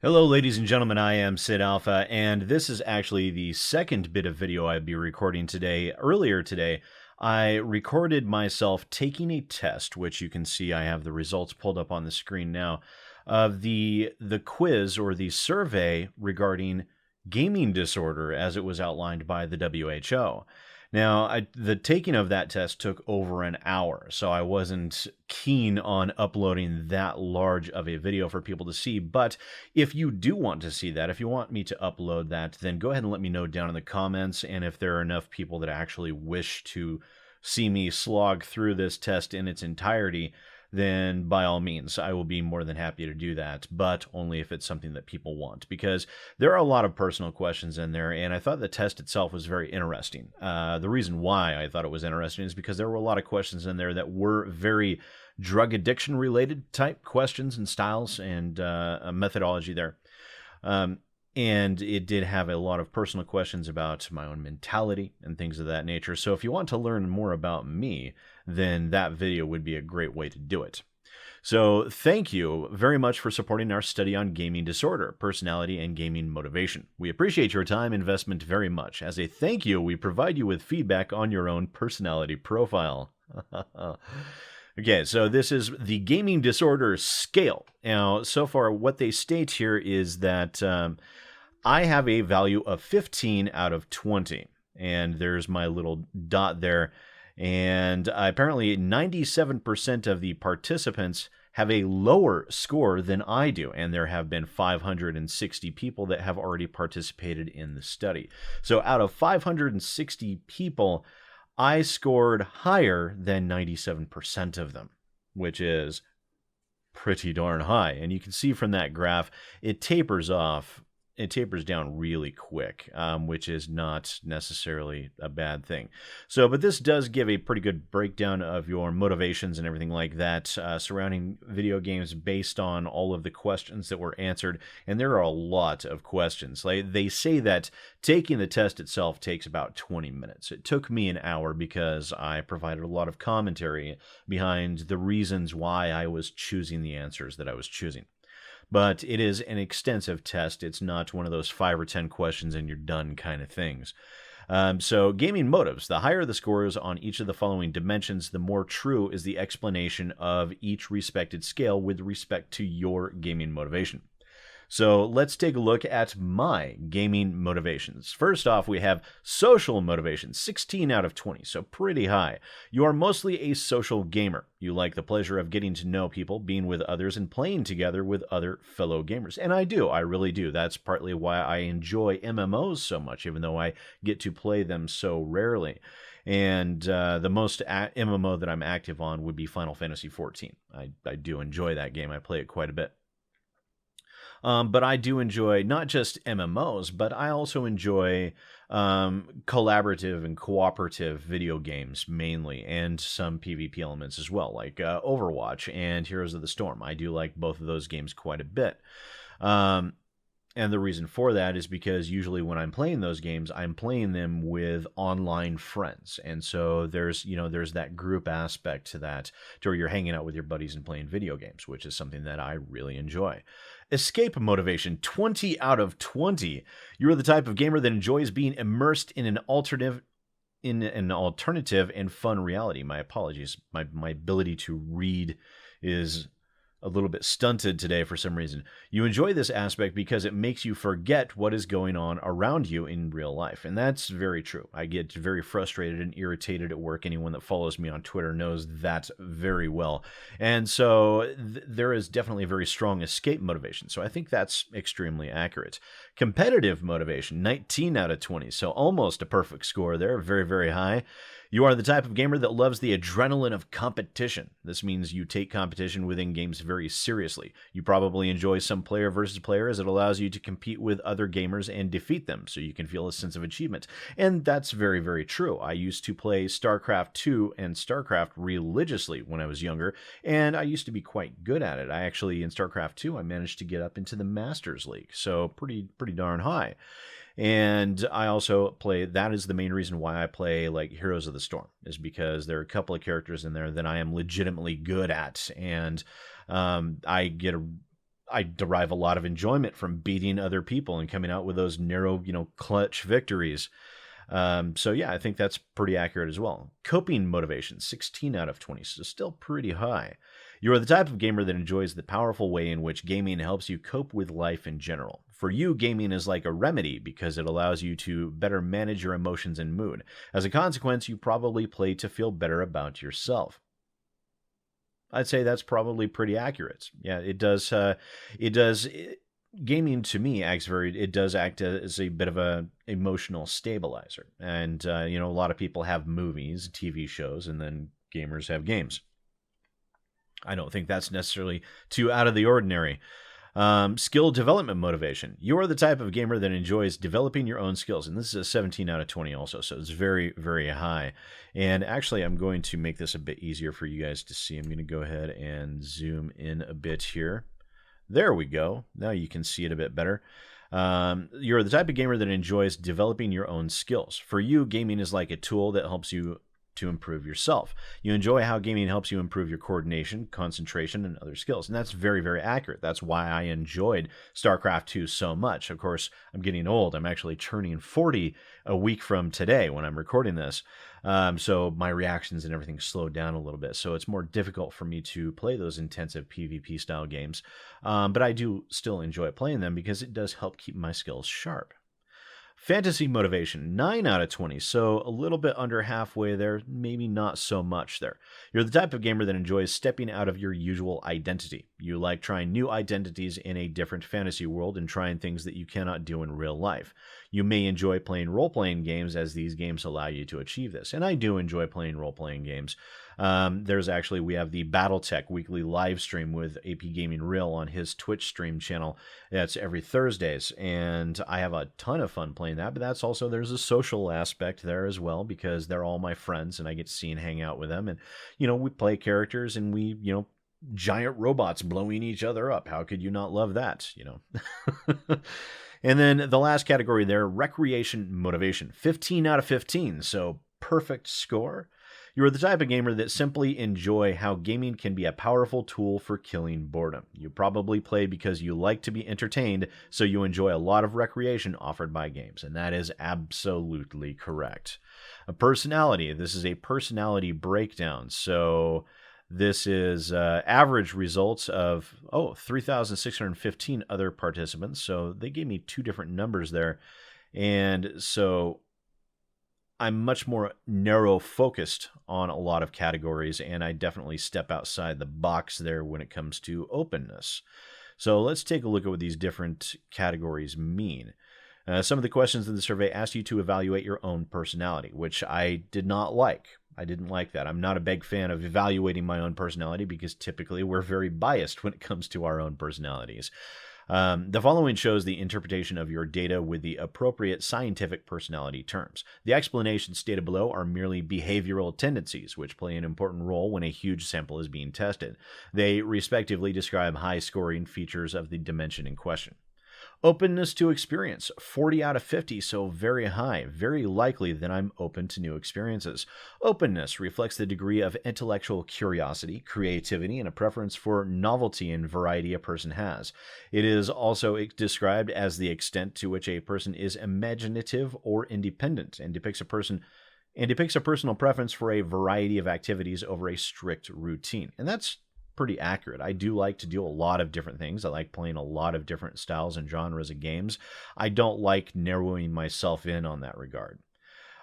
Hello, ladies and gentlemen, I am SidAlpha, and this is actually the second bit of video I'll be recording today. Earlier today, I recorded myself taking a test, which you can see I have the results pulled up on the screen now, of the quiz or the survey regarding gaming disorder as it was outlined by the WHO. Now, the taking of that test took over an hour, so I wasn't keen on uploading that large of a video for people to see. But if you do want to see that, if you want me to upload that, then go ahead and let me know down in the comments. And if there are enough people that actually wish to see me slog through this test in its entirety, then by all means, I will be more than happy to do that, but only if it's something that people want, because there are a lot of personal questions in there, and I thought the test itself was very interesting. The reason why I thought it was interesting is because there were a lot of questions in there that were very drug addiction related type questions and styles and a methodology there. And it did have a lot of personal questions about my own mentality and things of that nature. So if you want to learn more about me, then that video would be a great way to do it. So thank you very much for supporting our study on gaming disorder, personality, and gaming motivation. We appreciate your time investment very much. As a thank you, we provide you with feedback on your own personality profile. Okay, so this is the gaming disorder scale. Now, so far, what they state here is that I have a value of 15 out of 20, and there's my little dot there, and apparently 97% of the participants have a lower score than I do, and there have been 560 people that have already participated in the study. So out of 560 people, I scored higher than 97% of them, which is pretty darn high. And you can see from that graph, it tapers off. It tapers down really quick, which is not necessarily a bad thing. So, but this does give a pretty good breakdown of your motivations and everything like that surrounding video games based on all of the questions that were answered. And there are a lot of questions. Like they say that taking the test itself takes about 20 minutes. It took me an hour because I provided a lot of commentary behind the reasons why I was choosing the answers that I was choosing. But it is an extensive test. It's not one of those 5 or 10 questions and you're done kind of things. So gaming motives, the higher the scores on each of the following dimensions, the more true is the explanation of each respected scale with respect to your gaming motivation. So let's take a look at my gaming motivations. First off, we have social motivation, 16 out of 20, so pretty high. You are mostly a social gamer. You like the pleasure of getting to know people, being with others, and playing together with other fellow gamers. And I do, I really do. That's partly why I enjoy MMOs so much, even though I get to play them so rarely. And the most MMO that I'm active on would be Final Fantasy XIV. I do enjoy that game. I play it quite a bit. But I do enjoy not just MMOs, but I also enjoy collaborative and cooperative video games mainly, and some PvP elements as well, like Overwatch and Heroes of the Storm. I do like both of those games quite a bit. And the reason for that is because usually when I'm playing those games, I'm playing them with online friends. And so there's that group aspect to that, to where you're hanging out with your buddies and playing video games, which is something that I really enjoy. Escape motivation, 20 out of 20. You're the type of gamer that enjoys being immersed in an alternative and fun reality. My apologies. My ability to read is a little bit stunted today for some reason. You enjoy this aspect because it makes you forget what is going on around you in real life. And that's very true. I get very frustrated and irritated at work. Anyone that follows me on Twitter knows that very well. And so there is definitely a very strong escape motivation. So I think that's extremely accurate. Competitive motivation, 19 out of 20. So almost a perfect score there. Very, very high. You are the type of gamer that loves the adrenaline of competition. This means you take competition within games very seriously. You probably enjoy some player versus player, as it allows you to compete with other gamers and defeat them, so you can feel a sense of achievement. And that's very, very true. I used to play StarCraft 2 and StarCraft religiously when I was younger, and I used to be quite good at it. I actually, in StarCraft 2, I managed to get up into the Masters League, so pretty darn high. And I also play, that is the main reason why I play like Heroes of the Storm, is because there are a couple of characters in there that I am legitimately good at. And I get I derive a lot of enjoyment from beating other people and coming out with those narrow, clutch victories. So yeah, I think that's pretty accurate as well. Coping motivation, 16 out of 20, so still pretty high. You are the type of gamer that enjoys the powerful way in which gaming helps you cope with life in general. For you, gaming is like a remedy because it allows you to better manage your emotions and mood. As a consequence, you probably play to feel better about yourself. I'd say that's probably pretty accurate. Yeah, it does. Gaming to me it does act as a bit of a emotional stabilizer. And, a lot of people have movies, TV shows, and then gamers have games. I don't think that's necessarily too out of the ordinary. Skill development motivation. You are the type of gamer that enjoys developing your own skills. And this is a 17 out of 20 also, so it's very, very high. And actually, I'm going to make this a bit easier for you guys to see. I'm going to go ahead and zoom in a bit here. There we go. Now you can see it a bit better. You're the type of gamer that enjoys developing your own skills. For you, gaming is like a tool that helps you to improve yourself. You enjoy how gaming helps you improve your coordination, concentration, and other skills. And that's very, very accurate. That's why I enjoyed StarCraft 2 so much. Of course, I'm getting old. I'm actually turning 40 a week from today when I'm recording this. So my reactions and everything slowed down a little bit. So it's more difficult for me to play those intensive PvP style games. But I do still enjoy playing them because it does help keep my skills sharp. Fantasy motivation, 9 out of 20, so a little bit under halfway there, maybe not so much there. You're the type of gamer that enjoys stepping out of your usual identity. You like trying new identities in a different fantasy world and trying things that you cannot do in real life. You may enjoy playing role-playing games as these games allow you to achieve this, and I do enjoy playing role-playing games. We have the BattleTech weekly live stream with AP Gaming Real on his Twitch stream channel. That's every Thursdays, and I have a ton of fun playing that, but there's a social aspect there as well because they're all my friends and I get to see and hang out with them, and, we play characters and we, giant robots blowing each other up. How could you not love that, And then the last category there, recreation motivation, 15 out of 15, so perfect score. You are the type of gamer that simply enjoy how gaming can be a powerful tool for killing boredom. You probably play because you like to be entertained, so you enjoy a lot of recreation offered by games, and that is absolutely correct. A personality, this is a personality breakdown, so this is average results of 3,615 other participants, so they gave me two different numbers there, and so I'm much more narrow focused on a lot of categories, and I definitely step outside the box there when it comes to openness. So let's take a look at what these different categories mean. Some of the questions in the survey asked you to evaluate your own personality, which I did not like. I didn't like that. I'm not a big fan of evaluating my own personality because typically we're very biased when it comes to our own personalities. The following shows the interpretation of your data with the appropriate scientific personality terms. The explanations stated below are merely behavioral tendencies, which play an important role when a huge sample is being tested. They respectively describe high-scoring features of the dimension in question. Openness to experience, 40 out of 50, so very high. Very likely that I'm open to new experiences. Openness reflects the degree of intellectual curiosity, creativity, and a preference for novelty and variety a person has. It is also described as the extent to which a person is imaginative or independent and depicts a personal preference for a variety of activities over a strict routine. And that's pretty accurate. I do like to do a lot of different things. I like playing a lot of different styles and genres of games. I don't like narrowing myself in on that regard.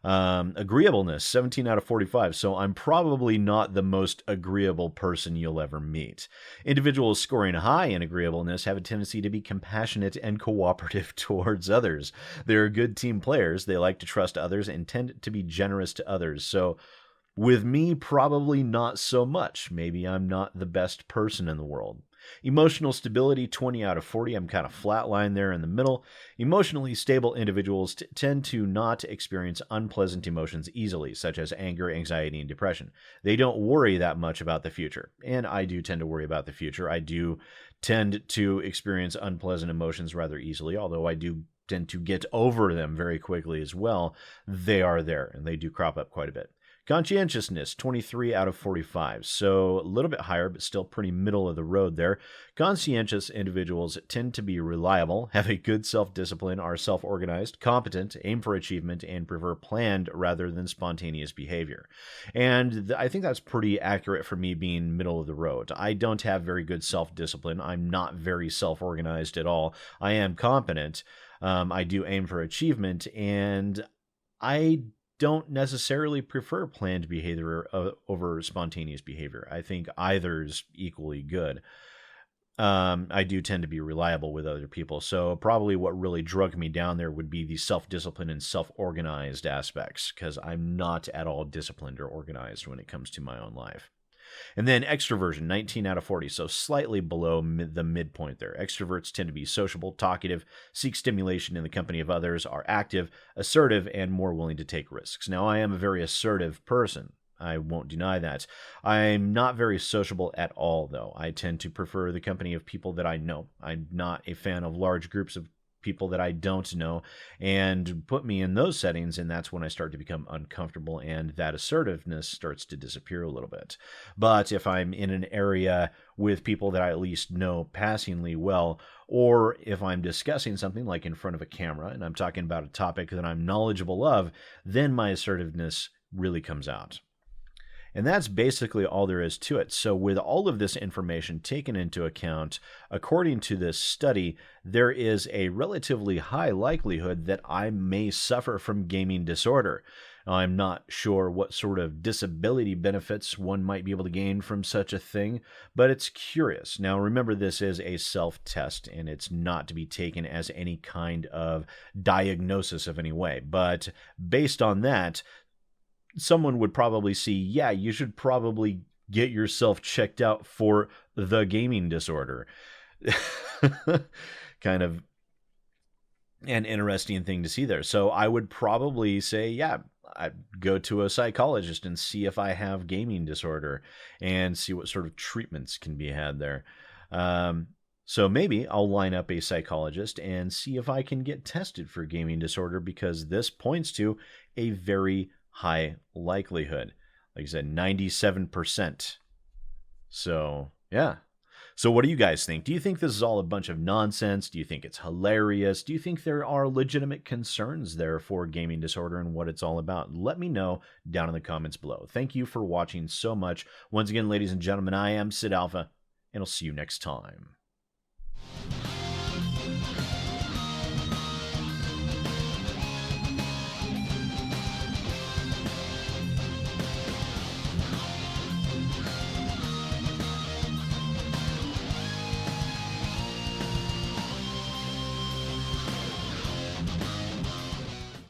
Agreeableness, 17 out of 45, so I'm probably not the most agreeable person you'll ever meet. Individuals scoring high in agreeableness have a tendency to be compassionate and cooperative towards others. They're good team players. They like to trust others and tend to be generous to others. So with me, probably not so much. Maybe I'm not the best person in the world. Emotional stability, 20 out of 40. I'm kind of flatline there in the middle. Emotionally stable individuals tend to not experience unpleasant emotions easily, such as anger, anxiety, and depression. They don't worry that much about the future. And I do tend to worry about the future. I do tend to experience unpleasant emotions rather easily, although I do tend to get over them very quickly as well. They are there, and they do crop up quite a bit. Conscientiousness, 23 out of 45. So a little bit higher, but still pretty middle of the road there. Conscientious individuals tend to be reliable, have a good self-discipline, are self-organized, competent, aim for achievement, and prefer planned rather than spontaneous behavior. And I think that's pretty accurate for me being middle of the road. I don't have very good self-discipline. I'm not very self-organized at all. I am competent. I do aim for achievement, and I don't necessarily prefer planned behavior over spontaneous behavior. I think either's equally good. I do tend to be reliable with other people. So probably what really drug me down there would be the self-discipline and self-organized aspects, because I'm not at all disciplined or organized when it comes to my own life. And then extroversion, 19 out of 40, so slightly below the midpoint there. Extroverts tend to be sociable, talkative, seek stimulation in the company of others, are active, assertive, and more willing to take risks. Now, I am a very assertive person. I won't deny that. I'm not very sociable at all, though. I tend to prefer the company of people that I know. I'm not a fan of large groups of people that I don't know, and put me in those settings, and that's when I start to become uncomfortable, and that assertiveness starts to disappear a little bit. But if I'm in an area with people that I at least know passingly well, or if I'm discussing something like in front of a camera and I'm talking about a topic that I'm knowledgeable of, then my assertiveness really comes out. And that's basically all there is to it. So with all of this information taken into account, according to this study, there is a relatively high likelihood that I may suffer from gaming disorder. Now, I'm not sure what sort of disability benefits one might be able to gain from such a thing, but it's curious. Now, remember, this is a self-test, and it's not to be taken as any kind of diagnosis of any way. But based on that, someone would probably see, yeah, you should probably get yourself checked out for the gaming disorder. Kind of an interesting thing to see there. So I would probably say, yeah, I'd go to a psychologist and see if I have gaming disorder and see what sort of treatments can be had there. So maybe I'll line up a psychologist and see if I can get tested for gaming disorder, because this points to a very high likelihood. Like I said, 97%. So, yeah. So what do you guys think? Do you think this is all a bunch of nonsense? Do you think it's hilarious? Do you think there are legitimate concerns there for gaming disorder and what it's all about? Let me know down in the comments below. Thank you for watching so much. Once again, ladies and gentlemen, I am SidAlpha, and I'll see you next time.